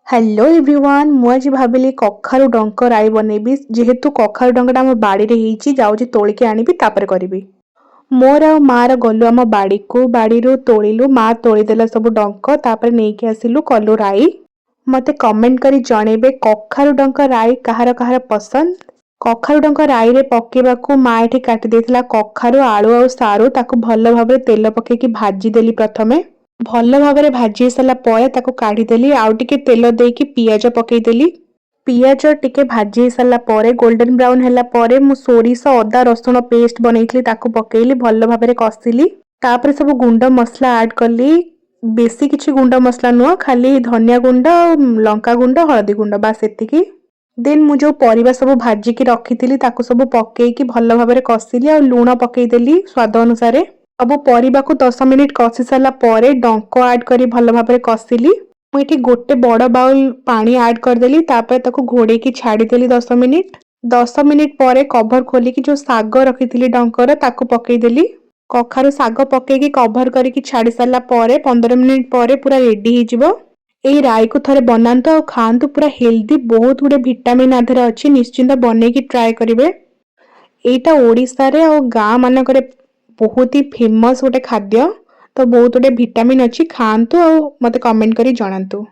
Hello everyone मु आज भाविली कखारु डंक राई बनेबी जेहेतु कखारु डंकटा आम बाड़ी रे ହେଇଛି जाउची तोलिके आनिबी तापर करिबी। मोर आ मार गलु आम बाड़ी को बाड़ीरू तोलिलु मा तोली देला सब डंक तापर नेकी आसिलु कलु राई। मते कमेंट करी जणेबे कखारु डंक राई कहार कहार पसंद। कखारु डंक राई रे पकेबाकू मा एठी काटी देथिला कखारु आलू आ सारू ताकू भल भाबरे तेल पकेकी भाजी देली प्रथमे भल भाबरे भाजी सारा परे ताकू काढ़ी देली आउ टिके तेल देकी पियाज पकेई देली। पियाज टिके भाजी सारा परे गोल्डन ब्राउन हैला परे मु सोरिष अदा रसुण पेस्ट बनैथिली ताकू पकेइली भल भाबरे कसिली। तापर सब गुंड मसला ऐड कली। बेसी किछि गुंड मसला नुह खाली धनिया गुंड लंका गुंड हळदी गुंड बास एतिकी। देन मु जो परिबा सब भाजी की रखिथिली ताकू सब पकेइकी भल भाबरे कसिली आ लूण पकेई देली स्वाद अनुसार। सब परिबा को 10 मिनिट कसी सारा परे डंक ऐड करी भल भाबरे कसिली। मु एठी गोटे बड़ बाउल पानी ऐड कर देली तापर ताकू घोड़े की छाड़ी देली 10 मिनिट। 10 मिनिट परे कवर खोली की जो साग रखिथिली डंकर ताकू पकेई देली। कखारु साग पकेकी कवर करिकी छाड़ी सारा परे 15 मिनिट परे पूरा रेडी ही जिवो। एई राई को थरे बनांतु और खांतु पूरा हेल्दी बहुत गुडे विटामिन आधर अछि निश्चिंत बनेकी ट्राई करिवे। एटा ओडिशा रे और गाँ मानकरे बहुत ही फेमस गोटे खाद्य तो बहुत गुडे विटामिन अछि खांतु और मते कमेंट करी जणांतु।